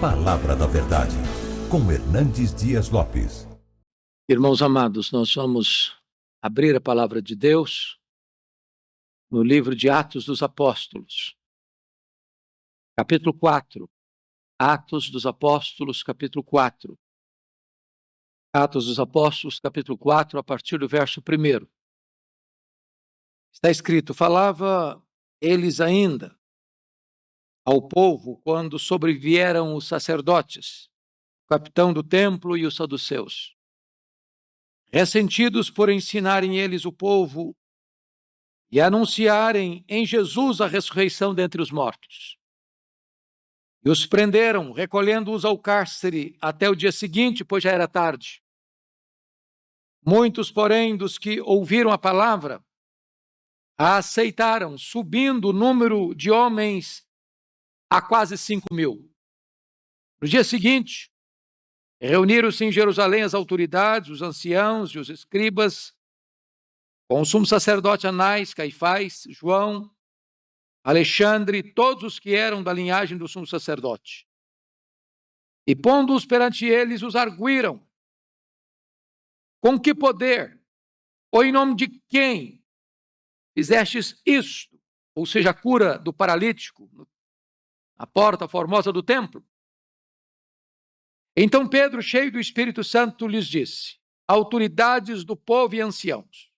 Palavra da Verdade, com Hernandes Dias Lopes. Irmãos amados, nós vamos abrir a Palavra de Deus no livro de Atos dos Apóstolos, capítulo 4. Atos dos Apóstolos, capítulo 4. Atos dos Apóstolos, capítulo 4, a partir do verso 1. Está escrito: falava eles ainda ao povo quando sobrevieram os sacerdotes, o capitão do templo e os saduceus, ressentidos por ensinarem eles o povo e anunciarem em Jesus a ressurreição dentre os mortos. E os prenderam, recolhendo-os ao cárcere até o dia seguinte, pois já era tarde. Muitos, porém, dos que ouviram a palavra, a aceitaram, subindo o número de homens a quase 5.000. No dia seguinte, reuniram-se em Jerusalém as autoridades, os anciãos e os escribas, com o sumo sacerdote Anás, Caifás, João, Alexandre, todos os que eram da linhagem do sumo sacerdote. E pondo-os perante eles, os arguíram: com que poder, ou em nome de quem, fizestes isto? Ou seja, a cura do paralítico, a porta formosa do templo. Então Pedro, cheio do Espírito Santo, lhes disse: autoridades do povo e anciãos,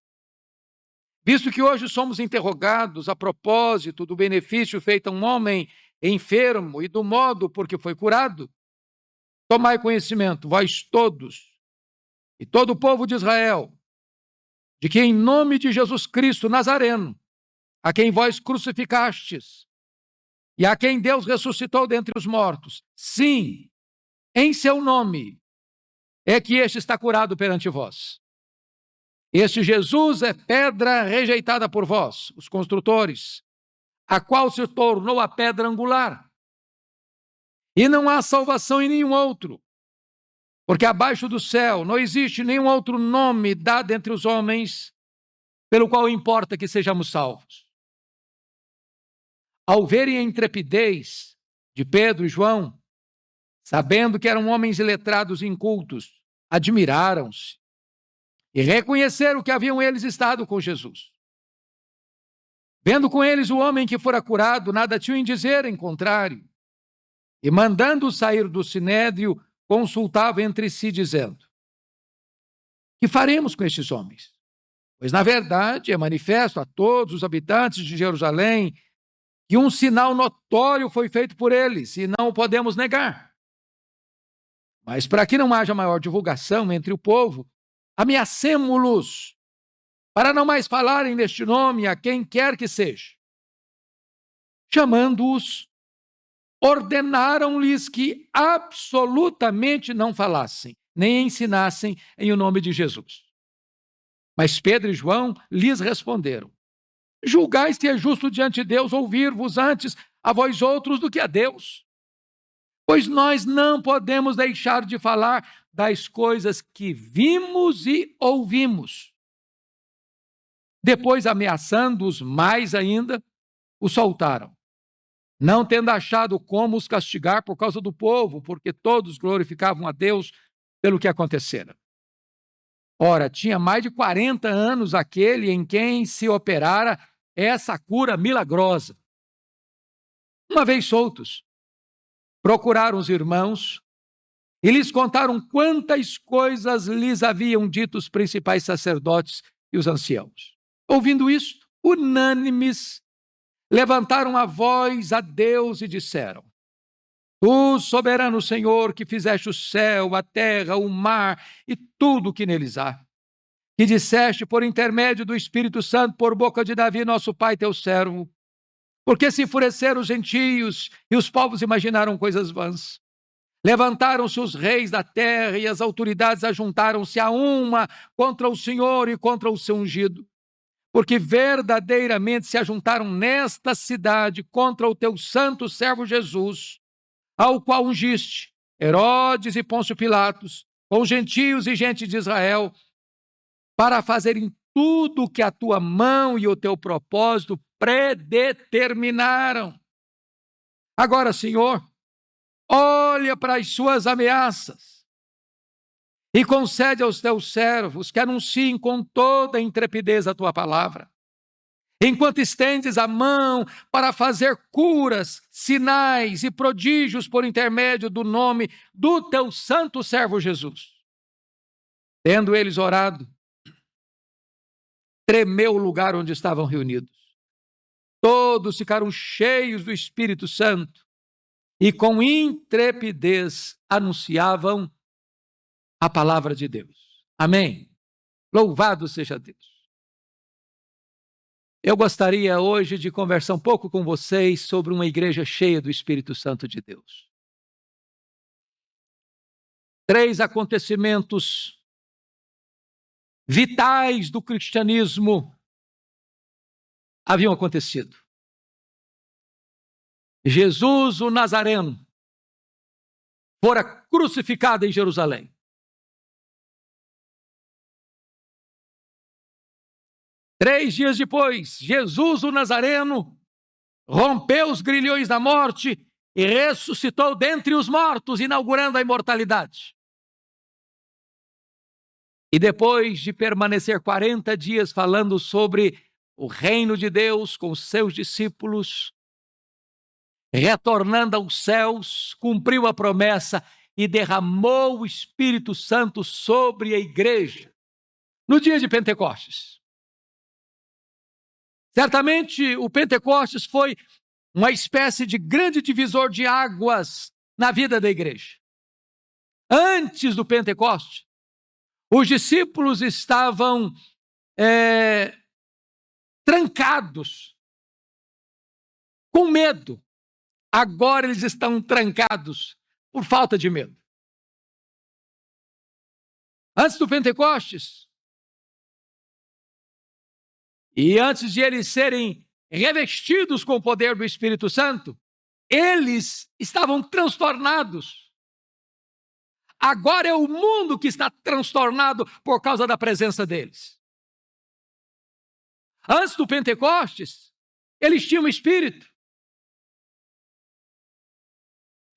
visto que hoje somos interrogados a propósito do benefício feito a um homem enfermo e do modo por que foi curado, tomai conhecimento, vós todos, e todo o povo de Israel, de que em nome de Jesus Cristo Nazareno, a quem vós crucificastes, e a quem Deus ressuscitou dentre os mortos, sim, em seu nome, é que este está curado perante vós. Este Jesus é pedra rejeitada por vós, os construtores, a qual se tornou a pedra angular. E não há salvação em nenhum outro, porque abaixo do céu não existe nenhum outro nome dado entre os homens, pelo qual importa que sejamos salvos. Ao verem a intrepidez de Pedro e João, sabendo que eram homens iletrados e incultos, admiraram-se e reconheceram que haviam eles estado com Jesus. Vendo com eles o homem que fora curado, nada tinham em dizer em contrário, e mandando-o sair do sinédrio, consultavam entre si, dizendo: que faremos com estes homens? Pois, na verdade, é manifesto a todos os habitantes de Jerusalém que um sinal notório foi feito por eles, e não o podemos negar. Mas, para que não haja maior divulgação entre o povo, ameacemo-los, para não mais falarem neste nome a quem quer que seja. Chamando-os, ordenaram-lhes que absolutamente não falassem, nem ensinassem em o nome de Jesus. Mas Pedro e João lhes responderam: julgais se é justo diante de Deus ouvir-vos antes a vós outros do que a Deus. Pois nós não podemos deixar de falar das coisas que vimos e ouvimos. Depois, ameaçando-os mais ainda, os soltaram, não tendo achado como os castigar por causa do povo, porque todos glorificavam a Deus pelo que acontecera. Ora, tinha mais de 40 anos aquele em quem se operara essa cura milagrosa. Uma vez soltos, procuraram os irmãos e lhes contaram quantas coisas lhes haviam dito os principais sacerdotes e os anciãos. Ouvindo isto, unânimes, levantaram a voz a Deus e disseram: tu, soberano Senhor, que fizeste o céu, a terra, o mar e tudo o que neles há, que disseste por intermédio do Espírito Santo por boca de Davi, nosso pai, teu servo, porque se enfureceram os gentios e os povos imaginaram coisas vãs. Levantaram-se os reis da terra e as autoridades ajuntaram-se a uma contra o Senhor e contra o seu ungido, porque verdadeiramente se ajuntaram nesta cidade contra o teu santo servo Jesus, ao qual ungiste Herodes e Pôncio Pilatos, com gentios e gente de Israel, para fazerem tudo o que a tua mão e o teu propósito predeterminaram. Agora, Senhor, olha para as suas ameaças e concede aos teus servos que anunciem com toda a intrepidez a tua palavra, enquanto estendes a mão para fazer curas, sinais e prodígios por intermédio do nome do teu santo servo Jesus. Tendo eles orado, tremeu o lugar onde estavam reunidos. Todos ficaram cheios do Espírito Santo e com intrepidez anunciavam a palavra de Deus. Amém. Louvado seja Deus. Eu gostaria hoje de conversar um pouco com vocês sobre uma igreja cheia do Espírito Santo de Deus. 3 acontecimentos vitais do cristianismo haviam acontecido. Jesus, o Nazareno, fora crucificado em Jerusalém. Três dias depois, Jesus, o Nazareno, rompeu os grilhões da morte e ressuscitou dentre os mortos, inaugurando a imortalidade. E depois de permanecer 40 dias falando sobre o reino de Deus com os seus discípulos, retornando aos céus, cumpriu a promessa e derramou o Espírito Santo sobre a igreja no dia de Pentecostes. Certamente o Pentecostes foi uma espécie de grande divisor de águas na vida da igreja. Antes do Pentecostes, os discípulos estavam trancados, com medo. Agora eles estão trancados por falta de medo. Antes do Pentecostes, e antes de eles serem revestidos com o poder do Espírito Santo, eles estavam transtornados. Agora é o mundo que está transtornado por causa da presença deles. Antes do Pentecostes, eles tinham o Espírito.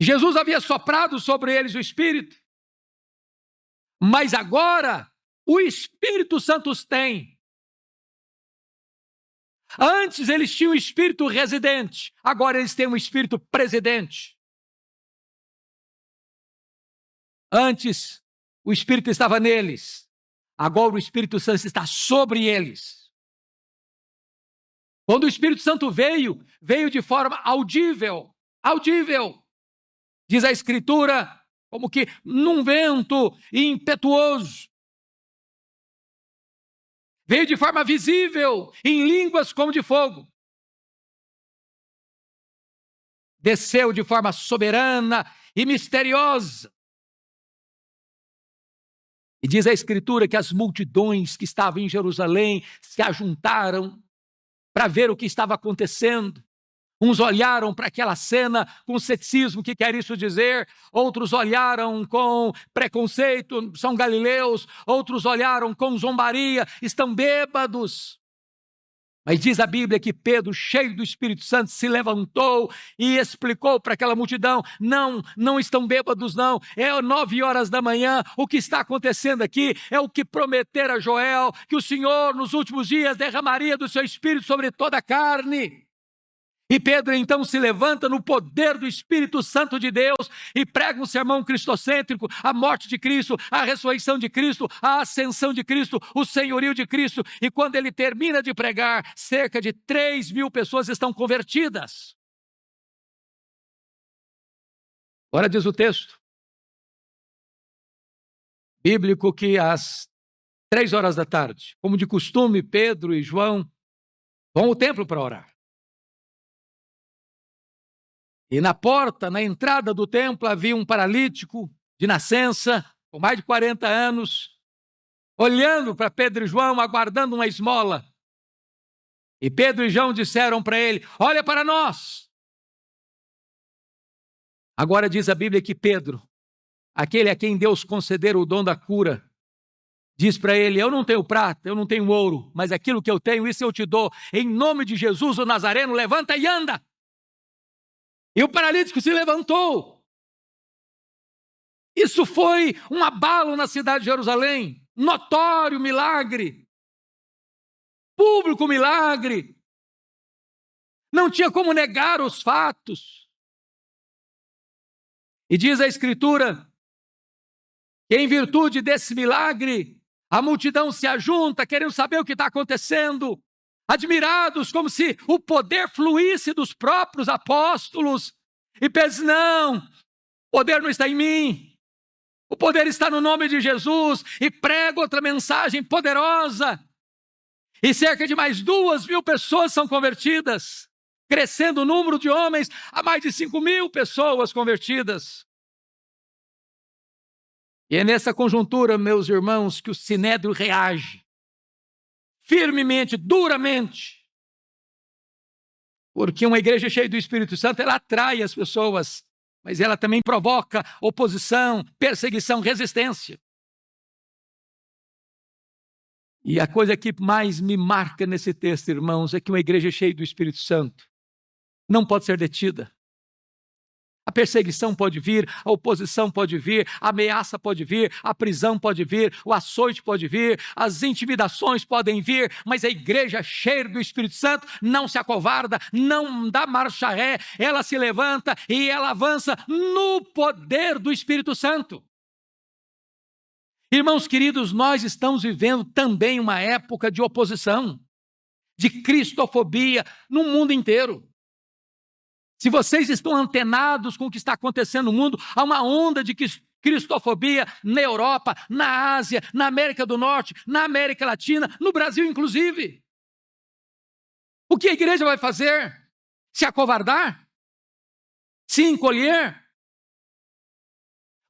Jesus havia soprado sobre eles o Espírito. Mas agora, o Espírito Santo os tem. Antes eles tinham o Espírito residente, agora eles têm um Espírito presidente. Antes o Espírito estava neles, agora o Espírito Santo está sobre eles. Quando o Espírito Santo veio de forma audível. Diz a Escritura, como que num vento impetuoso. Veio de forma visível, em línguas como de fogo. Desceu de forma soberana e misteriosa. E diz a Escritura que as multidões que estavam em Jerusalém se ajuntaram para ver o que estava acontecendo. Uns olharam para aquela cena com ceticismo, o que quer isso dizer? Outros olharam com preconceito, são galileus. Outros olharam com zombaria, estão bêbados. Mas diz a Bíblia que Pedro, cheio do Espírito Santo, se levantou e explicou para aquela multidão: não estão bêbados não, é 9 horas da manhã, o que está acontecendo aqui é o que prometera Joel, que o Senhor nos últimos dias derramaria do seu Espírito sobre toda a carne. E Pedro então se levanta no poder do Espírito Santo de Deus e prega um sermão cristocêntrico, a morte de Cristo, a ressurreição de Cristo, a ascensão de Cristo, o senhorio de Cristo. E quando ele termina de pregar, cerca de 3.000 pessoas estão convertidas. Agora diz o texto bíblico que às 3 horas da tarde, como de costume, Pedro e João vão ao templo para orar. E na porta, na entrada do templo, havia um paralítico de nascença, com mais de 40 anos, olhando para Pedro e João, aguardando uma esmola. E Pedro e João disseram para ele: olha para nós. Agora diz a Bíblia que Pedro, aquele a quem Deus concedera o dom da cura, diz para ele: eu não tenho prata, eu não tenho ouro, mas aquilo que eu tenho, isso eu te dou. Em nome de Jesus, o Nazareno, levanta e anda. E o paralítico se levantou Isso foi um abalo na cidade de Jerusalém, notório milagre, público milagre. Não tinha como negar os fatos. E diz a Escritura que em virtude desse milagre, a multidão se ajunta, querendo saber o que está acontecendo, admirados, como se o poder fluísse dos próprios apóstolos. E pensa, não, o poder não está em mim, o poder está no nome de Jesus. E prega outra mensagem poderosa. E cerca de mais 2.000 pessoas são convertidas, crescendo o número de homens a mais de 5.000 pessoas convertidas. E é nessa conjuntura, meus irmãos, que o Sinédrio reage firmemente, duramente. Porque uma igreja cheia do Espírito Santo, ela atrai as pessoas, mas ela também provoca oposição, perseguição, resistência. E a coisa que mais me marca nesse texto, irmãos, é que uma igreja cheia do Espírito Santo não pode ser detida. A perseguição pode vir, a oposição pode vir, a ameaça pode vir, a prisão pode vir, o açoite pode vir, as intimidações podem vir, mas a igreja cheia do Espírito Santo não se acovarda, não dá marcha ré, ela se levanta e ela avança no poder do Espírito Santo. Irmãos queridos, nós estamos vivendo também uma época de oposição, de cristofobia no mundo inteiro. Se vocês estão antenados com o que está acontecendo no mundo, há uma onda de cristofobia na Europa, na Ásia, na América do Norte, na América Latina, no Brasil inclusive. O que a igreja vai fazer? Se acovardar? Se encolher?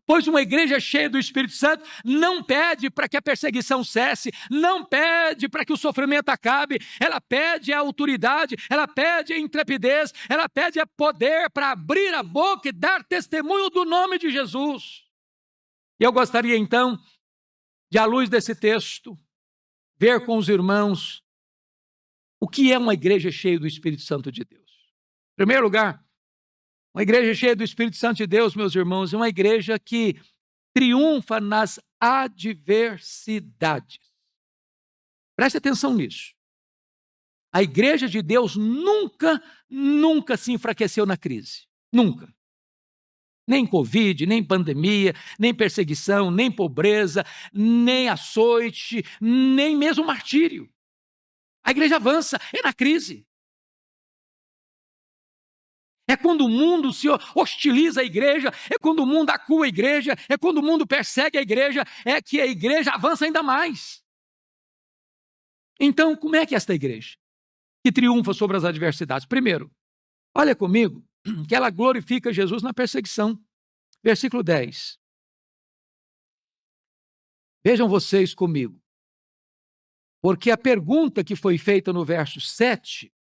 Pois uma igreja cheia do Espírito Santo não pede para que a perseguição cesse, não pede para que o sofrimento acabe, ela pede a autoridade, ela pede a intrepidez, ela pede a poder para abrir a boca e dar testemunho do nome de Jesus. E eu gostaria então, de à luz desse texto, ver com os irmãos o que é uma igreja cheia do Espírito Santo de Deus. Em primeiro lugar, uma igreja cheia do Espírito Santo de Deus, meus irmãos, é uma igreja que triunfa nas adversidades. Preste atenção nisso. A igreja de Deus nunca se enfraqueceu na crise. Nunca. Nem Covid, nem pandemia, nem perseguição, nem pobreza, nem açoite, nem mesmo martírio. A igreja avança, é na crise. É quando o mundo se hostiliza à igreja, é quando o mundo acua a igreja, é quando o mundo persegue a igreja, é que a igreja avança ainda mais. Então, como é que é esta igreja que triunfa sobre as adversidades? Primeiro, olha comigo, que ela glorifica Jesus na perseguição. Versículo 10. Vejam vocês comigo. Porque a pergunta que foi feita no verso 7,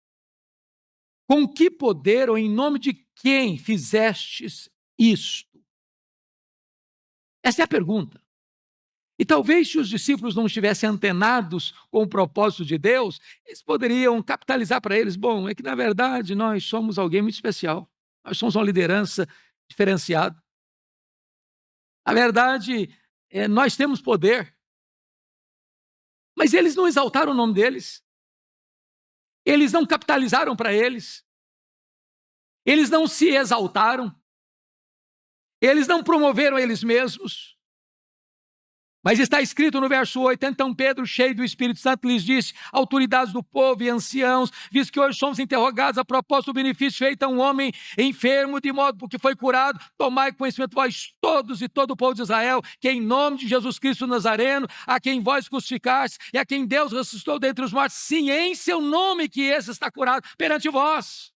com que poder ou em nome de quem fizestes isto? Essa é a pergunta. E talvez se os discípulos não estivessem antenados com o propósito de Deus, eles poderiam capitalizar para eles, bom, é que na verdade nós somos alguém muito especial, nós somos uma liderança diferenciada. Na verdade, nós temos poder. Mas eles não exaltaram o nome deles. Eles não capitalizaram para eles. Eles não se exaltaram. Eles não promoveram eles mesmos. Mas está escrito no verso 8, então Pedro, cheio do Espírito Santo, lhes disse, autoridades do povo e anciãos, visto que hoje somos interrogados a propósito do benefício feito a um homem enfermo, de modo que foi curado, tomai conhecimento vós todos e todo o povo de Israel, que em nome de Jesus Cristo Nazareno, a quem vós crucificaste e a quem Deus ressuscitou dentre os mortos, sim, em seu nome que esse está curado perante vós.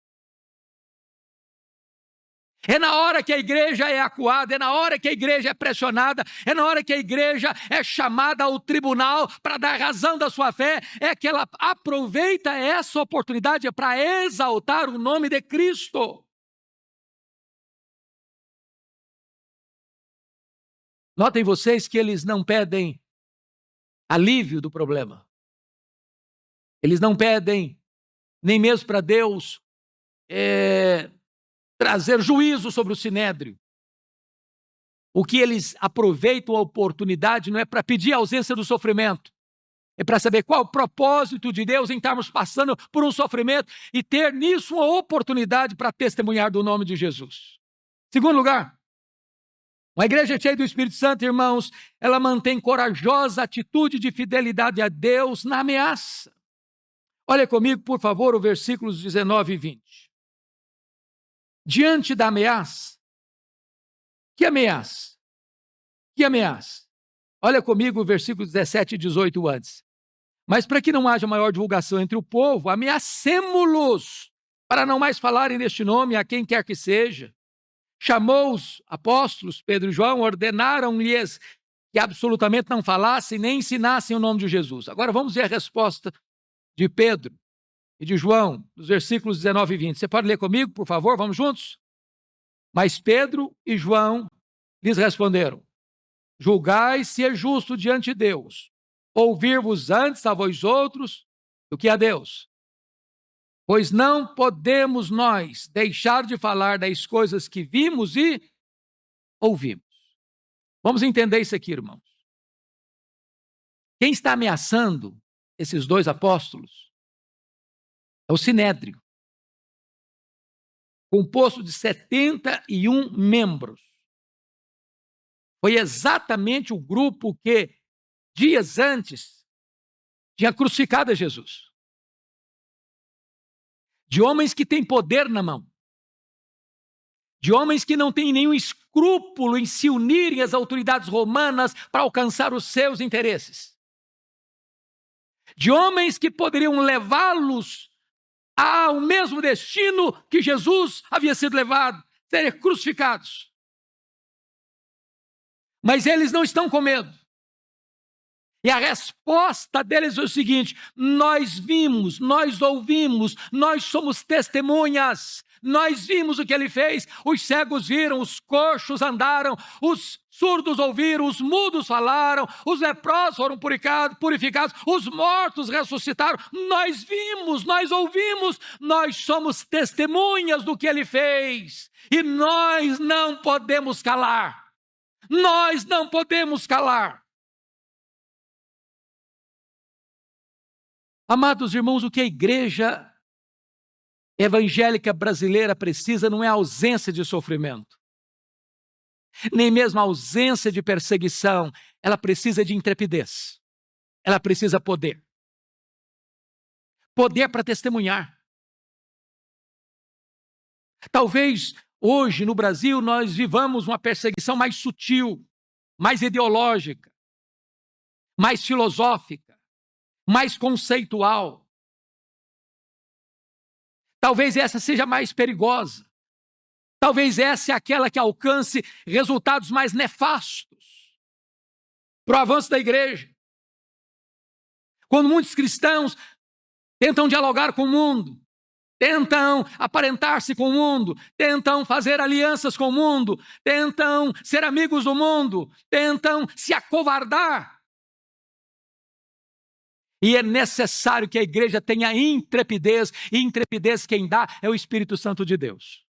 É na hora que a igreja é acuada, é na hora que a igreja é pressionada, é na hora que a igreja é chamada ao tribunal para dar razão da sua fé, é que ela aproveita essa oportunidade para exaltar o nome de Cristo. Notem vocês que eles não pedem alívio do problema. Eles não pedem nem mesmo para Deus trazer juízo sobre o sinédrio. o que eles aproveitam a oportunidade não é para pedir a ausência do sofrimento, é para saber qual o propósito de Deus em estarmos passando por um sofrimento e ter nisso uma oportunidade para testemunhar do nome de Jesus. Segundo lugar, uma igreja cheia do Espírito Santo, irmãos, ela mantém corajosa atitude de fidelidade a Deus na ameaça. Olha comigo, por favor, os versículos 19 e 20. Diante da ameaça, que ameaça? Que ameaça? Olha comigo o versículo 17 e 18 antes. Mas para que não haja maior divulgação entre o povo, ameacemo-los para não mais falarem deste nome a quem quer que seja. Chamou os apóstolos, Pedro e João, ordenaram-lhes que absolutamente não falassem nem ensinassem o nome de Jesus. Agora vamos ver a resposta de Pedro e de João, nos versículos 19 e 20. Você pode ler comigo, por favor? Vamos juntos? Mas Pedro e João lhes responderam: julgai se é justo diante de Deus ouvir-vos antes a vós outros do que a Deus. Pois não podemos nós deixar de falar das coisas que vimos e ouvimos. Vamos entender isso aqui, irmãos. Quem está ameaçando esses dois apóstolos é o Sinédrio, composto de 71 membros. Foi exatamente o grupo que, dias antes, tinha crucificado a Jesus. De homens que têm poder na mão. De homens que não têm nenhum escrúpulo em se unirem às autoridades romanas para alcançar os seus interesses. De homens que poderiam levá-los ao mesmo destino que Jesus havia sido levado, serem crucificados. Mas eles não estão com medo. E a resposta deles é o seguinte: nós vimos, nós ouvimos, nós somos testemunhas, nós vimos o que ele fez, os cegos viram, os coxos andaram, os surdos ouviram, os mudos falaram, os leprosos foram purificados, os mortos ressuscitaram, nós vimos, nós ouvimos, nós somos testemunhas do que ele fez, e nós não podemos calar, nós não podemos calar. Amados irmãos, o que a igreja evangélica brasileira precisa não é a ausência de sofrimento, nem mesmo a ausência de perseguição. Ela precisa de intrepidez, ela precisa poder. Poder para testemunhar. Talvez hoje no Brasil nós vivamos uma perseguição mais sutil, mais ideológica, mais filosófica, mais conceitual. Talvez essa seja mais perigosa. Talvez essa é aquela que alcance resultados mais nefastos para o avanço da igreja. Quando muitos cristãos tentam dialogar com o mundo, tentam aparentar-se com o mundo, tentam fazer alianças com o mundo, tentam ser amigos do mundo, tentam se acovardar. E é necessário que a igreja tenha intrepidez, e intrepidez quem dá é o Espírito Santo de Deus.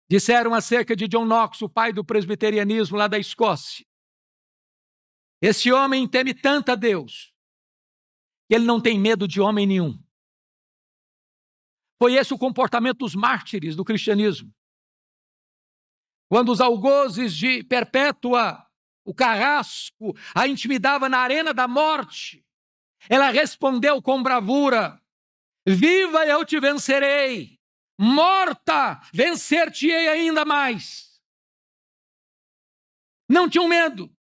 Disseram acerca de John Knox, o pai do presbiterianismo lá da Escócia: esse homem teme tanto a Deus, que ele não tem medo de homem nenhum. Foi esse o comportamento dos mártires do cristianismo. Quando os algozes de Perpétua, o carrasco, a intimidava na arena da morte, ela respondeu com bravura: viva, eu te vencerei, morta, vencer-te-ei ainda mais. Não tinham medo.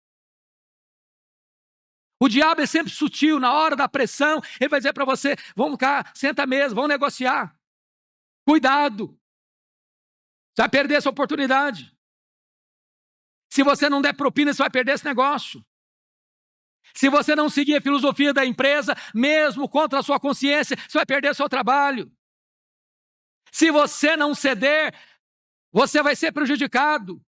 O diabo é sempre sutil. Na hora da pressão, ele vai dizer para você: vamos cá, senta à mesa, vamos negociar. Cuidado, você vai perder essa oportunidade. Se você não der propina, você vai perder esse negócio. Se você não seguir a filosofia da empresa, mesmo contra a sua consciência, você vai perder seu trabalho. Se você não ceder, você vai ser prejudicado.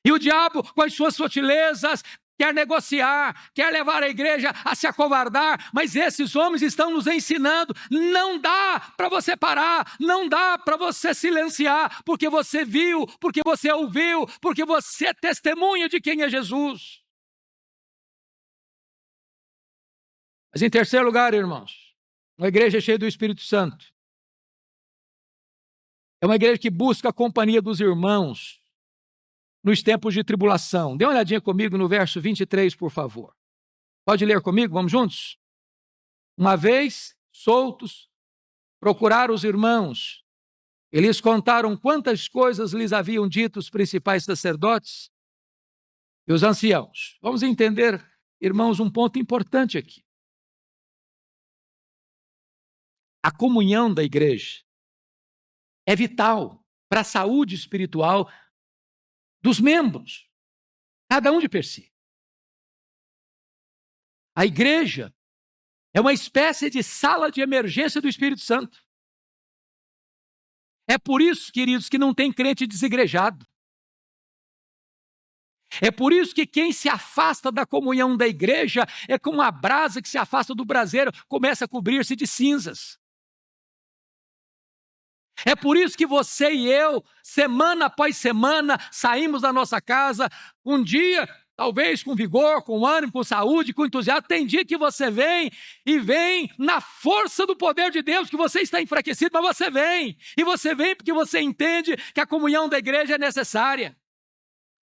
E o diabo, com as suas sutilezas, quer negociar, quer levar a igreja a se acovardar, mas esses homens estão nos ensinando, não dá para você parar, não dá para você silenciar, porque você viu, porque você ouviu, porque você é testemunha de quem é Jesus. Mas em terceiro lugar, irmãos, uma igreja cheia do Espírito Santo é uma igreja que busca a companhia dos irmãos nos tempos de tribulação. Dê uma olhadinha comigo no verso 23, por favor. Pode ler comigo? Vamos juntos? Uma vez soltos, procuraram os irmãos. Eles contaram quantas coisas lhes haviam dito os principais sacerdotes e os anciãos. Vamos entender, irmãos, um ponto importante aqui. A comunhão da igreja é vital para a saúde espiritual dos membros, cada um de per si. A igreja é uma espécie de sala de emergência do Espírito Santo. É por isso, queridos, que não tem crente desigrejado. É por isso que quem se afasta da comunhão da igreja é como uma brasa que se afasta do braseiro, começa a cobrir-se de cinzas. É por isso que você e eu, semana após semana, saímos da nossa casa, um dia, talvez com vigor, com ânimo, com saúde, com entusiasmo. Tem dia que você vem e vem na força do poder de Deus, que você está enfraquecido, mas você vem. E você vem porque você entende que a comunhão da igreja é necessária.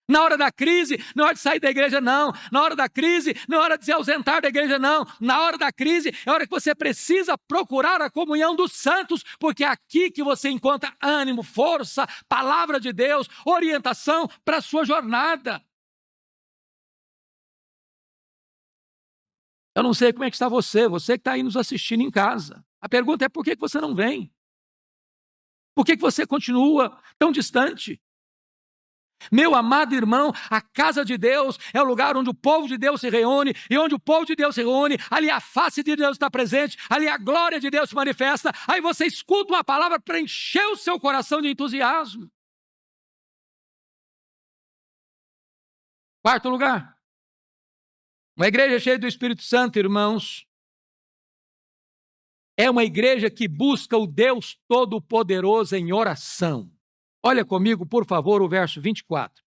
Na hora da crise, não é hora de sair da igreja, não. Na hora da crise, não é hora de se ausentar da igreja, não. Na hora da crise, é hora que você precisa procurar a comunhão dos santos, porque é aqui que você encontra ânimo, força, palavra de Deus, orientação para a sua jornada. Eu não sei como é que está você que está aí nos assistindo em casa. A pergunta é por que você não vem? Por que você continua tão distante? Meu amado irmão, a casa de Deus é o lugar onde o povo de Deus se reúne, e onde o povo de Deus se reúne, ali a face de Deus está presente, ali a glória de Deus se manifesta, aí você escuta uma palavra para encher o seu coração de entusiasmo. Quarto lugar, uma igreja cheia do Espírito Santo, irmãos, é uma igreja que busca o Deus Todo-Poderoso em oração. Olha comigo, por favor, o verso 24.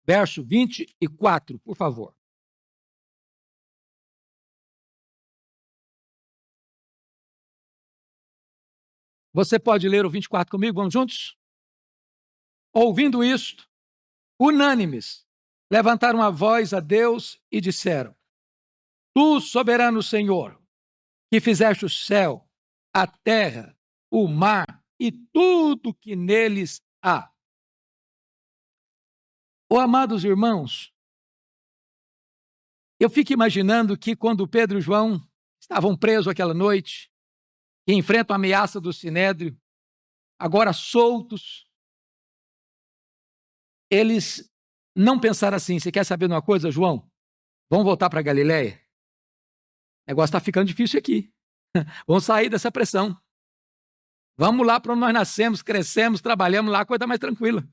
Verso 24, por favor. Você pode ler o 24 comigo? Vamos juntos? Ouvindo isto, unânimes, levantaram a voz a Deus e disseram: Tu, soberano Senhor, que fizeste o céu, a terra, o mar e tudo que neles há. Oh, amados irmãos, eu fico imaginando que quando Pedro e João estavam presos aquela noite, e enfrentam a ameaça do sinédrio, agora soltos, eles não pensaram assim: você quer saber de uma coisa, João? Vamos voltar para Galileia? O negócio está ficando difícil aqui. Vamos sair dessa pressão. Vamos lá para onde nós nascemos, crescemos, trabalhamos lá, a coisa mais tranquila.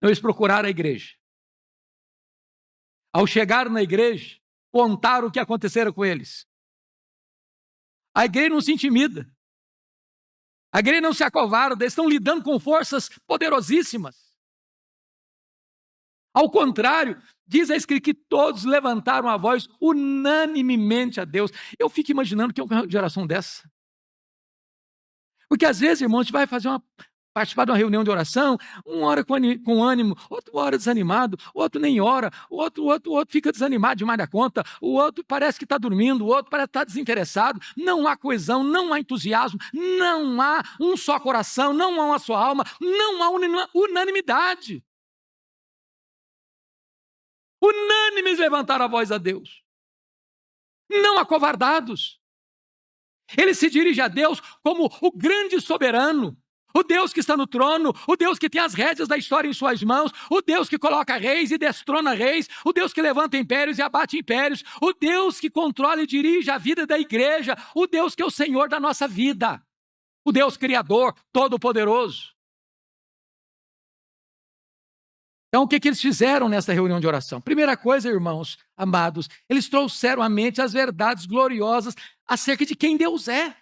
Eles procuraram a igreja. Ao chegar na igreja, contaram o que acontecera com eles. A igreja não se intimida. A igreja não se acovarda, eles estão lidando com forças poderosíssimas. Ao contrário, diz a Escritura que todos levantaram a voz unanimemente a Deus. Eu fico imaginando que é uma geração dessa. Porque às vezes, irmão, a gente vai participar de uma reunião de oração, uma hora com ânimo, outra hora desanimado, outro nem ora, o outro fica desanimado demais da conta, o outro parece que está dormindo, o outro parece que está desinteressado. Não há coesão, não há entusiasmo, não há um só coração, não há uma só alma, não há unanimidade. Unânimes levantaram a voz a Deus, não acovardados. Ele se dirige a Deus como o grande soberano, o Deus que está no trono, o Deus que tem as rédeas da história em suas mãos, o Deus que coloca reis e destrona reis, o Deus que levanta impérios e abate impérios, o Deus que controla e dirige a vida da igreja, o Deus que é o Senhor da nossa vida, o Deus Criador, Todo-Poderoso. Então, o que eles fizeram nessa reunião de oração? Primeira coisa, irmãos amados, eles trouxeram à mente as verdades gloriosas acerca de quem Deus é.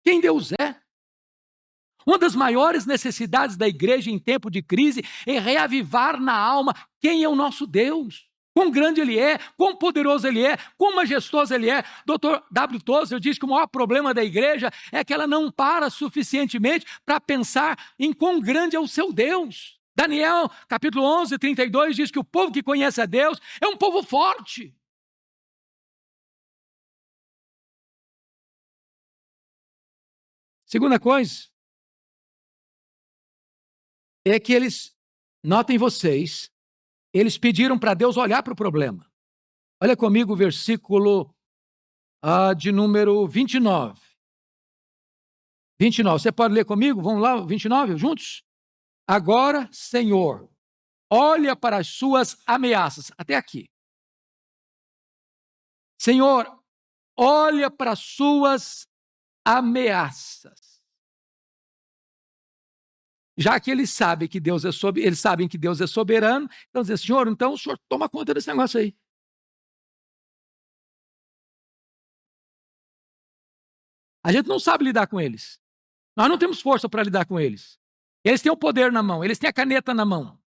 Quem Deus é. Uma das maiores necessidades da igreja em tempo de crise é reavivar na alma quem é o nosso Deus. Quão grande Ele é, quão poderoso Ele é, quão majestoso Ele é. Dr. W. Tozer diz que o maior problema da igreja é que ela não para suficientemente para pensar em quão grande é o seu Deus. Daniel, capítulo 11, 32, diz que o povo que conhece a Deus é um povo forte. Segunda coisa é que eles, notem vocês, eles pediram para Deus olhar para o problema. Olha comigo o versículo de número 29. 29, você pode ler comigo? Vamos lá, 29, juntos? Agora, Senhor, olha para as suas ameaças. Até aqui. Senhor, olha para as suas ameaças. Já que eles sabem que Deus é soberano, então dizem, Senhor, então o Senhor toma conta desse negócio aí. A gente não sabe lidar com eles. Nós não temos força para lidar com eles. Eles têm o poder na mão, eles têm a caneta na mão.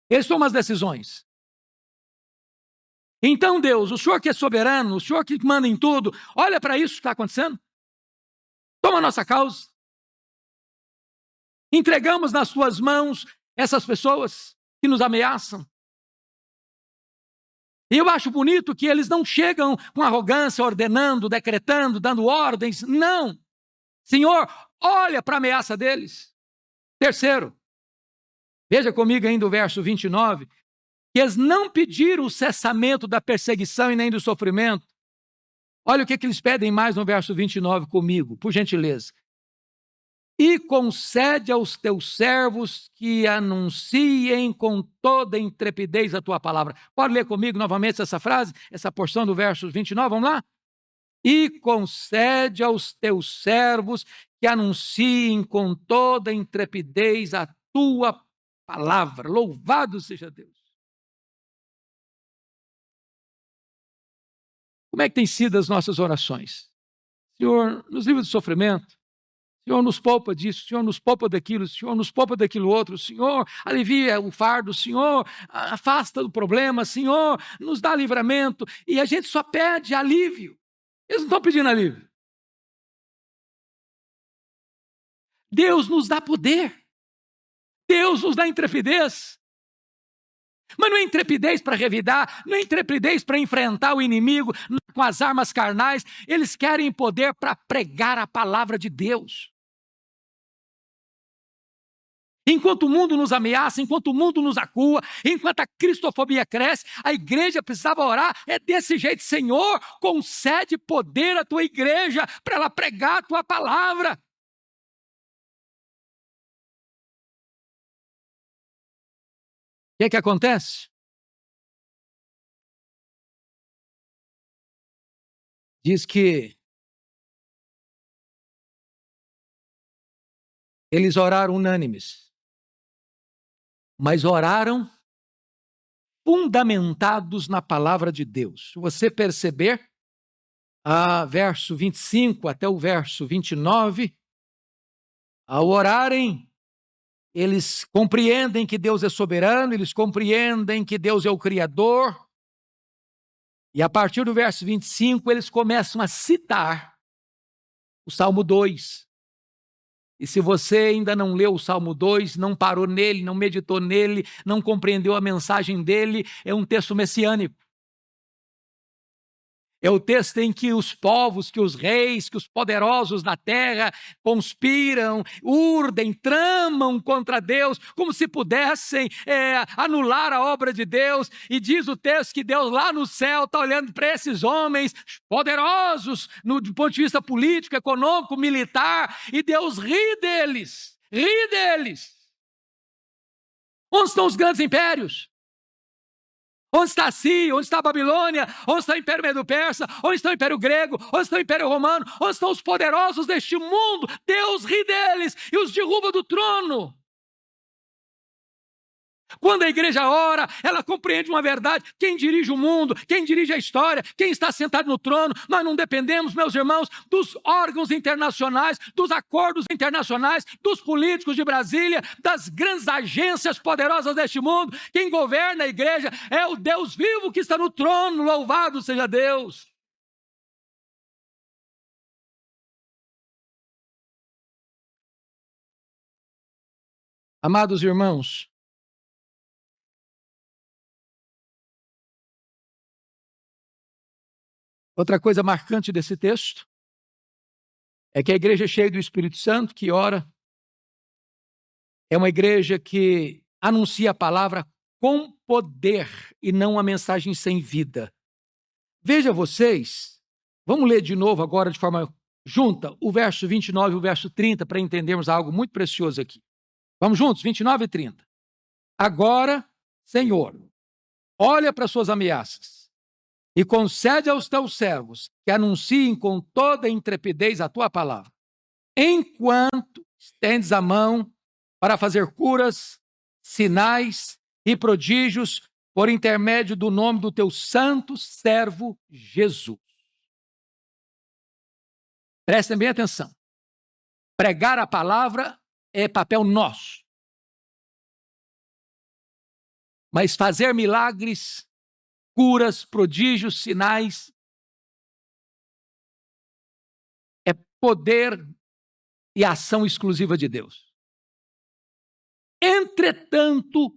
Eles tomam as decisões. Então, Deus, o Senhor que é soberano, o Senhor que manda em tudo, olha para isso que está acontecendo. Toma a nossa causa. Entregamos nas suas mãos essas pessoas que nos ameaçam. E eu acho bonito que eles não chegam com arrogância, ordenando, decretando, dando ordens. Não. Senhor, olha para a ameaça deles. Terceiro, veja comigo ainda o verso 29, que eles não pediram o cessamento da perseguição e nem do sofrimento. Olha o que eles pedem mais no verso 29 comigo, por gentileza. E concede aos teus servos que anunciem com toda intrepidez a tua palavra. Pode ler comigo novamente essa frase, essa porção do verso 29, vamos lá? E concede aos teus servos que anunciem com toda intrepidez a tua palavra. Louvado seja Deus. Como é que têm sido as nossas orações? Senhor, nos livra do sofrimento. Senhor, nos poupa disso. Senhor, nos poupa daquilo. Senhor, nos poupa daquilo outro. Senhor, alivia o fardo. Senhor, afasta do problema. Senhor, nos dá livramento. E a gente só pede alívio. Eles não estão pedindo alívio. Deus nos dá poder. Deus nos dá intrepidez. Mas não é intrepidez para revidar, não é intrepidez para enfrentar o inimigo com as armas carnais. Eles querem poder para pregar a palavra de Deus. Enquanto o mundo nos ameaça, enquanto o mundo nos acua, enquanto a cristofobia cresce, a igreja precisava orar, é desse jeito, Senhor, concede poder à tua igreja para ela pregar a tua palavra. O que acontece? Diz que eles oraram unânimes, mas oraram fundamentados na palavra de Deus. Se você perceber, verso 25 até o verso 29, ao orarem, eles compreendem que Deus é soberano, eles compreendem que Deus é o Criador, e a partir do verso 25, eles começam a citar o Salmo 2. E se você ainda não leu o Salmo 2, não parou nele, não meditou nele, não compreendeu a mensagem dele, é um texto messiânico. É o texto em que os povos, que os reis, que os poderosos na terra conspiram, urdem, tramam contra Deus, como se pudessem anular a obra de Deus. E diz o texto que Deus lá no céu está olhando para esses homens poderosos, do ponto de vista político, econômico, militar, e Deus ri deles, ri deles. Onde estão os grandes impérios? Onde está a Síria? Onde está a Babilônia? Onde está o Império Medo-Persa? Onde está o Império Grego? Onde está o Império Romano? Onde estão os poderosos deste mundo? Deus ri deles e os derruba do trono. Quando a igreja ora, ela compreende uma verdade. Quem dirige o mundo, quem dirige a história, quem está sentado no trono, nós não dependemos, meus irmãos, dos órgãos internacionais, dos acordos internacionais, dos políticos de Brasília, das grandes agências poderosas deste mundo. Quem governa a igreja é o Deus vivo que está no trono, louvado seja Deus. Amados irmãos, outra coisa marcante desse texto é que a igreja cheia do Espírito Santo, que ora, é uma igreja que anuncia a palavra com poder e não uma mensagem sem vida. Veja vocês, vamos ler de novo agora de forma junta o verso 29 e o verso 30 para entendermos algo muito precioso aqui. Vamos juntos, 29 e 30. Agora, Senhor, olha para suas ameaças e concede aos teus servos que anunciem com toda a intrepidez a tua palavra, enquanto estendes a mão para fazer curas, sinais e prodígios por intermédio do nome do teu santo servo Jesus. Prestem bem atenção. Pregar a palavra é papel nosso. Mas fazer milagres, curas, prodígios, sinais, é poder e ação exclusiva de Deus. Entretanto,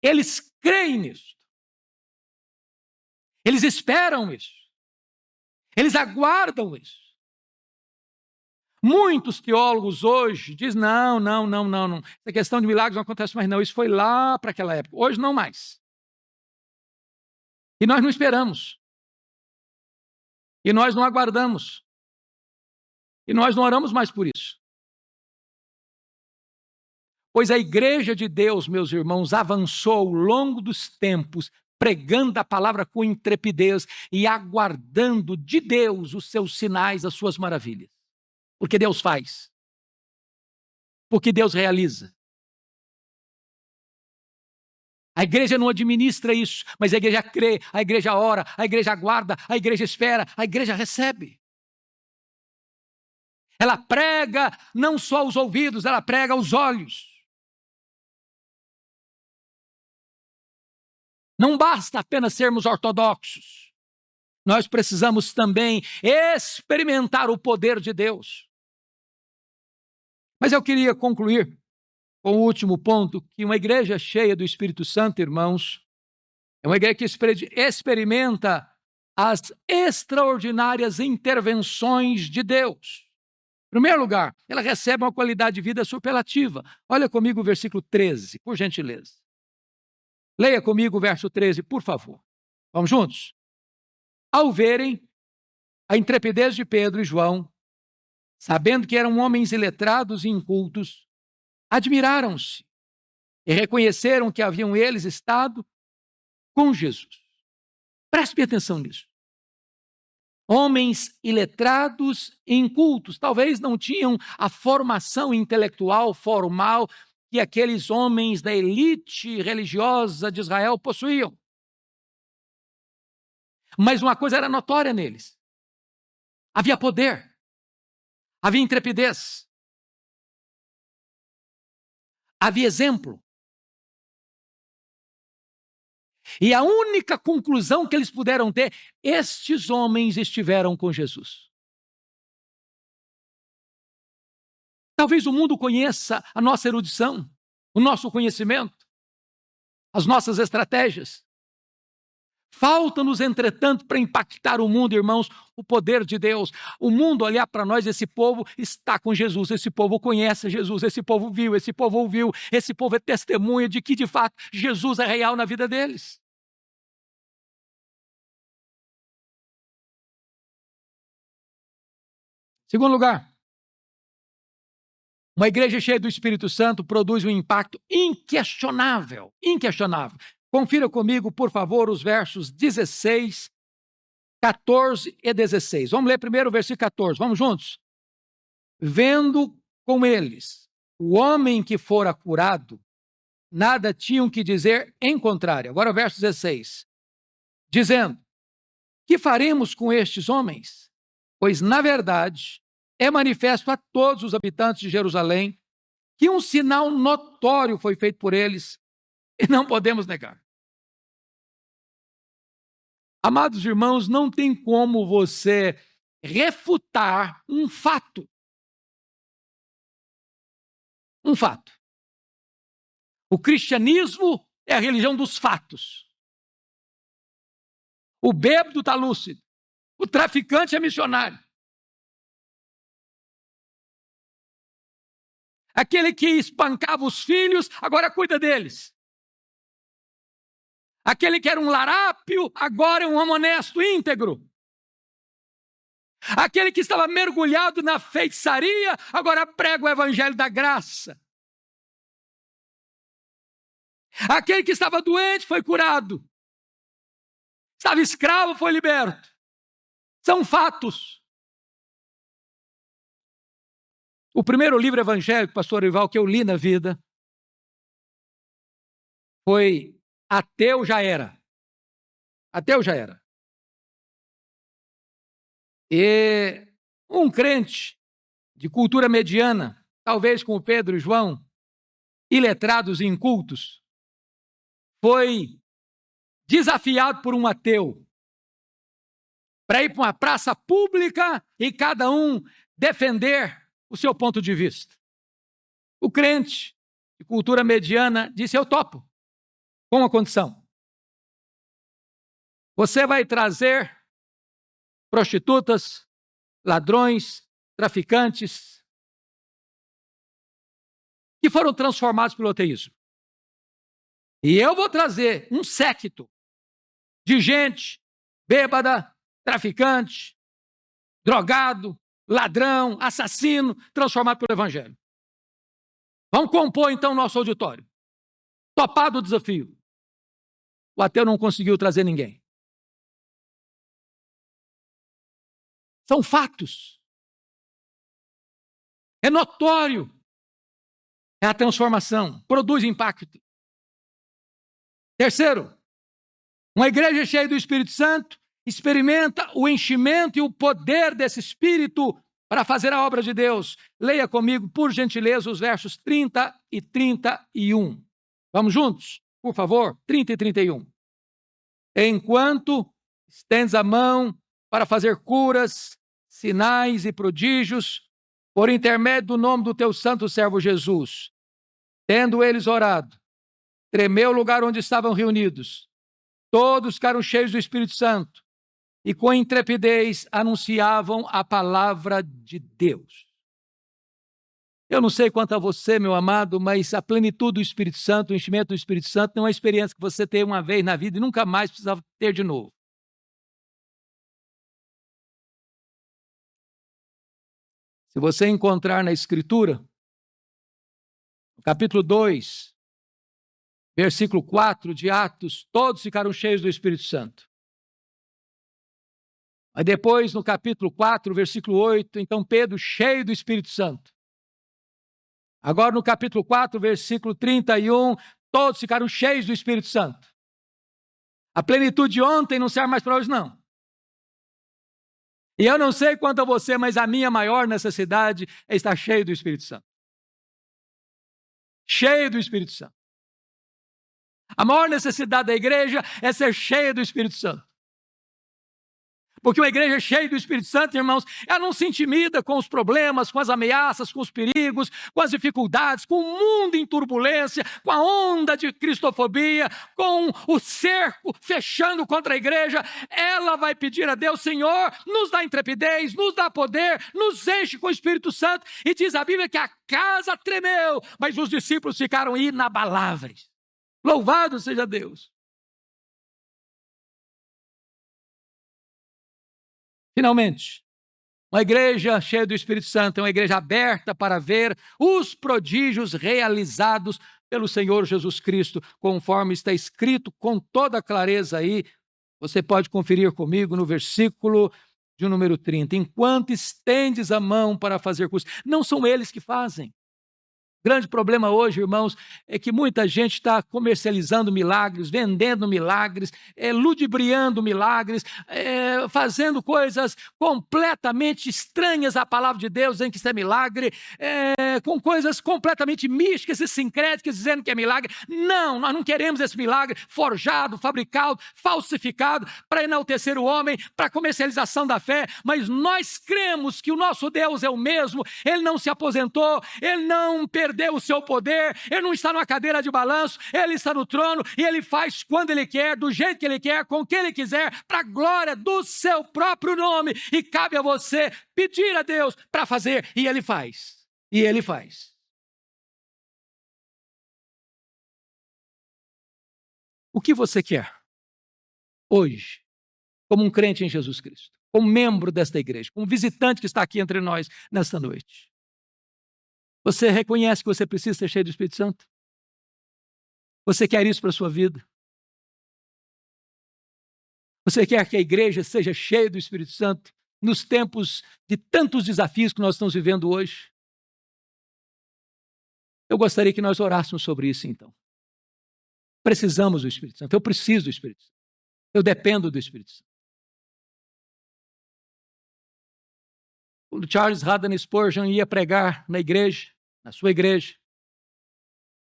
eles creem nisso. Eles esperam isso. Eles aguardam isso. Muitos teólogos hoje dizem, não. Essa questão de milagres não acontece mais não. Isso foi lá para aquela época. Hoje não mais. E nós não esperamos. E nós não aguardamos. E nós não oramos mais por isso. Pois a igreja de Deus, meus irmãos, avançou ao longo dos tempos, pregando a palavra com intrepidez e aguardando de Deus os seus sinais, as suas maravilhas. Porque Deus faz. Porque Deus realiza. A igreja não administra isso, mas a igreja crê, a igreja ora, a igreja aguarda, a igreja espera, a igreja recebe. Ela prega não só aos ouvidos, ela prega aos olhos. Não basta apenas sermos ortodoxos. Nós precisamos também experimentar o poder de Deus. Mas eu queria concluir com o último ponto, que uma igreja cheia do Espírito Santo, irmãos, é uma igreja que experimenta as extraordinárias intervenções de Deus. Em primeiro lugar, ela recebe uma qualidade de vida superlativa. Olha comigo o versículo 13, por gentileza. Leia comigo o verso 13, por favor. Vamos juntos? Ao verem a intrepidez de Pedro e João, sabendo que eram homens iletrados e incultos, admiraram-se e reconheceram que haviam eles estado com Jesus. Preste atenção nisso. Homens iletrados e incultos, talvez não tinham a formação intelectual formal que aqueles homens da elite religiosa de Israel possuíam. Mas uma coisa era notória neles. Havia poder. Havia intrepidez. Havia exemplo. E a única conclusão que eles puderam ter, estes homens estiveram com Jesus. Talvez o mundo conheça a nossa erudição, o nosso conhecimento, as nossas estratégias. Falta-nos, entretanto, para impactar o mundo, irmãos, o poder de Deus. O mundo olhar para nós, esse povo está com Jesus, esse povo conhece Jesus, esse povo viu, esse povo ouviu, esse povo é testemunha de que, de fato, Jesus é real na vida deles. Segundo lugar, uma igreja cheia do Espírito Santo produz um impacto inquestionável, inquestionável. Confira comigo, por favor, os versos 16, 14 e 16. Vamos ler primeiro o versículo 14, vamos juntos? Vendo com eles o homem que fora curado, nada tinham que dizer em contrário. Agora o verso 16. Dizendo: que faremos com estes homens? Pois, na verdade, é manifesto a todos os habitantes de Jerusalém que um sinal notório foi feito por eles e não podemos negar. Amados irmãos, não tem como você refutar um fato. Um fato. O cristianismo é a religião dos fatos. O bêbado está lúcido. O traficante é missionário. Aquele que espancava os filhos, agora cuida deles. Aquele que era um larápio, agora é um homem honesto, íntegro. Aquele que estava mergulhado na feitiçaria, agora prega o evangelho da graça. Aquele que estava doente foi curado. Estava escravo, foi liberto. São fatos. O primeiro livro evangélico, pastor Ival, que eu li na vida, foi Ateu Já Era. Ateu Já Era. E um crente de cultura mediana, talvez como Pedro e João, iletrados e incultos, foi desafiado por um ateu para ir para uma praça pública e cada um defender o seu ponto de vista. O crente de cultura mediana disse: eu topo, com uma condição. Você vai trazer prostitutas, ladrões, traficantes, que foram transformados pelo ateísmo. E eu vou trazer um séquito de gente bêbada, traficante, drogado, ladrão, assassino, transformado pelo evangelho. Vamos compor então o nosso auditório. Topado o desafio. O ateu não conseguiu trazer ninguém. São fatos. É notório. É a transformação. Produz impacto. Terceiro, uma igreja cheia do Espírito Santo experimenta o enchimento e o poder desse Espírito para fazer a obra de Deus. Leia comigo, por gentileza, os versos 30 e 31. Vamos juntos, por favor? 30 e 31. Enquanto estendes a mão para fazer curas, sinais e prodígios, por intermédio do nome do teu santo servo Jesus. Tendo eles orado, tremeu o lugar onde estavam reunidos. Todos ficaram cheios do Espírito Santo e com intrepidez anunciavam a palavra de Deus. Eu não sei quanto a você, meu amado, mas a plenitude do Espírito Santo, o enchimento do Espírito Santo, não é uma experiência que você tem uma vez na vida e nunca mais precisa ter de novo. Se você encontrar na Escritura, no capítulo 2, versículo 4 de Atos, todos ficaram cheios do Espírito Santo. Aí depois, no capítulo 4, versículo 8, então Pedro, cheio do Espírito Santo. Agora no capítulo 4, versículo 31, todos ficaram cheios do Espírito Santo. A plenitude de ontem não serve mais para hoje, não. E eu não sei quanto a você, mas a minha maior necessidade é estar cheio do Espírito Santo. Cheio do Espírito Santo. A maior necessidade da igreja é ser cheia do Espírito Santo. Porque uma igreja cheia do Espírito Santo, irmãos, ela não se intimida com os problemas, com as ameaças, com os perigos, com as dificuldades, com o mundo em turbulência, com a onda de cristofobia, com o cerco fechando contra a igreja. Ela vai pedir a Deus: Senhor, nos dá intrepidez, nos dá poder, nos enche com o Espírito Santo. E diz a Bíblia que a casa tremeu, mas os discípulos ficaram inabaláveis. Louvado seja Deus. Finalmente, uma igreja cheia do Espírito Santo é uma igreja aberta para ver os prodígios realizados pelo Senhor Jesus Cristo, conforme está escrito com toda clareza aí. Você pode conferir comigo no versículo de número 30. Enquanto estendes a mão para fazer curas, não são eles que fazem. O grande problema hoje, irmãos, é que muita gente está comercializando milagres, vendendo milagres, ludibriando milagres, fazendo coisas completamente estranhas à palavra de Deus, dizendo que isso é milagre, com coisas completamente místicas e sincréticas, dizendo que é milagre. Não, nós não queremos esse milagre forjado, fabricado, falsificado, para enaltecer o homem, para comercialização da fé, mas nós cremos que o nosso Deus é o mesmo, Ele não se aposentou, Ele não perdeu o seu poder, Ele não está numa cadeira de balanço, Ele está no trono e Ele faz quando Ele quer, do jeito que Ele quer, com o que Ele quiser, para a glória do seu próprio nome, e cabe a você pedir a Deus para fazer, e Ele faz, e Ele faz. O que você quer hoje, como um crente em Jesus Cristo, como membro desta igreja, como visitante que está aqui entre nós nesta noite? Você reconhece que você precisa ser cheio do Espírito Santo? Você quer isso para a sua vida? Você quer que a igreja seja cheia do Espírito Santo nos tempos de tantos desafios que nós estamos vivendo hoje? Eu gostaria que nós orássemos sobre isso, então. Precisamos do Espírito Santo. Eu preciso do Espírito Santo. Eu dependo do Espírito Santo. Quando Charles Haddon Spurgeon ia pregar na igreja, na sua igreja,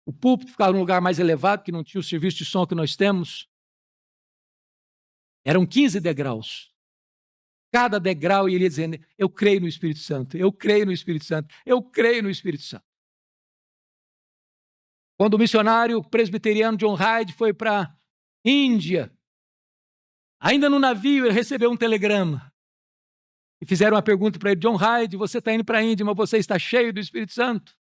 o púlpito ficava num lugar mais elevado, que não tinha o serviço de som que nós temos. Eram 15 degraus. Cada degrau ele ia dizendo: eu creio no Espírito Santo, eu creio no Espírito Santo, eu creio no Espírito Santo. Quando o missionário presbiteriano John Hyde foi para a Índia, ainda no navio ele recebeu um telegrama. E fizeram uma pergunta para ele: John Hyde, você está indo para a Índia, mas você está cheio do Espírito Santo?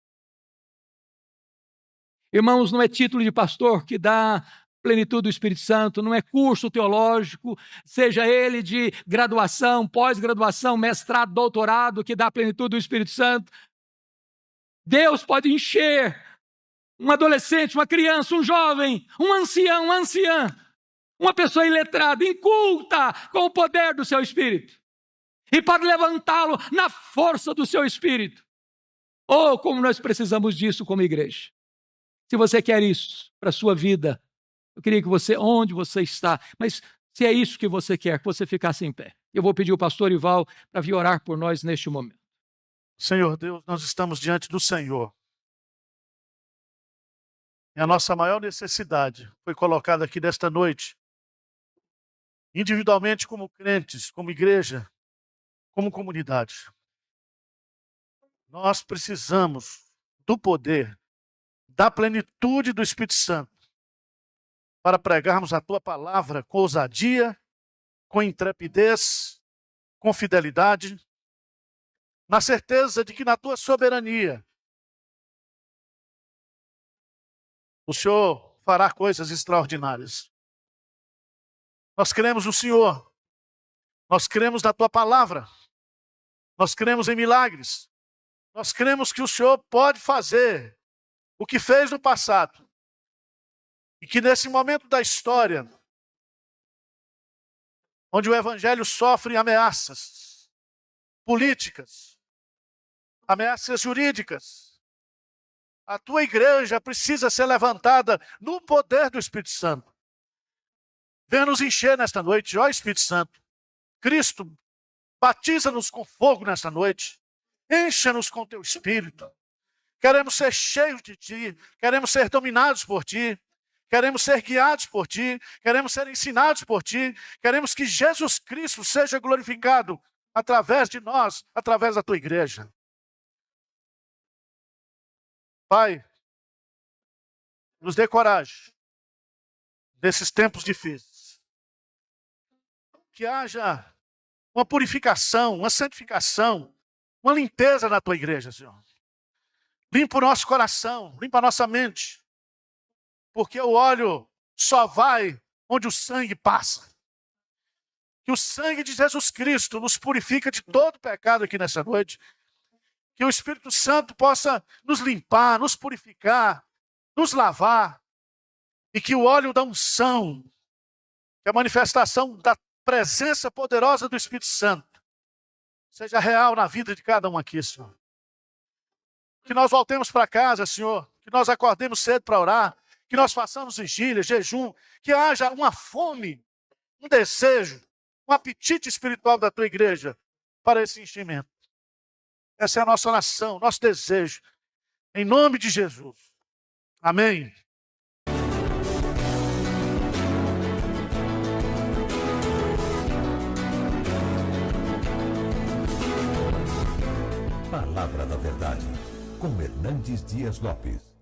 Irmãos, não é título de pastor que dá plenitude do Espírito Santo, não é curso teológico, seja ele de graduação, pós-graduação, mestrado, doutorado, que dá plenitude do Espírito Santo. Deus pode encher um adolescente, uma criança, um jovem, um ancião, uma anciã, uma pessoa iletrada, inculta, com o poder do seu Espírito, e pode levantá-lo na força do seu Espírito. Oh, como nós precisamos disso como igreja. Se você quer isso para a sua vida, eu queria que você, onde você está, mas se é isso que você quer, que você ficasse em pé. Eu vou pedir ao pastor Ival para vir orar por nós neste momento. Senhor Deus, nós estamos diante do Senhor. E a nossa maior necessidade foi colocada aqui nesta noite, individualmente como crentes, como igreja, como comunidade. Nós precisamos do poder, da plenitude do Espírito Santo, para pregarmos a Tua palavra com ousadia, com intrepidez, com fidelidade, na certeza de que na Tua soberania o Senhor fará coisas extraordinárias. Nós cremos no Senhor, nós cremos na Tua palavra, nós cremos em milagres, nós cremos que o Senhor pode fazer o que fez no passado, e que nesse momento da história, onde o Evangelho sofre ameaças políticas, ameaças jurídicas, a Tua igreja precisa ser levantada no poder do Espírito Santo. Venha nos encher nesta noite, ó Espírito Santo. Cristo, batiza-nos com fogo nesta noite, encha-nos com Teu Espírito. Queremos ser cheios de Ti, queremos ser dominados por Ti, queremos ser guiados por Ti, queremos ser ensinados por Ti, queremos que Jesus Cristo seja glorificado através de nós, através da Tua igreja. Pai, nos dê coragem nesses tempos difíceis. Que haja uma purificação, uma santificação, uma limpeza na Tua igreja, Senhor. Limpa o nosso coração, limpa a nossa mente, porque o óleo só vai onde o sangue passa. Que o sangue de Jesus Cristo nos purifica de todo pecado aqui nessa noite. Que o Espírito Santo possa nos limpar, nos purificar, nos lavar. E que o óleo da unção, que a manifestação da presença poderosa do Espírito Santo, seja real na vida de cada um aqui, Senhor. Que nós voltemos para casa, Senhor. Que nós acordemos cedo para orar. Que nós façamos vigília, jejum. Que haja uma fome, um desejo, um apetite espiritual da tua igreja para esse enchimento. Essa é a nossa oração, nosso desejo. Em nome de Jesus. Amém. Palavra da Verdade, com Hernandes Dias Lopes.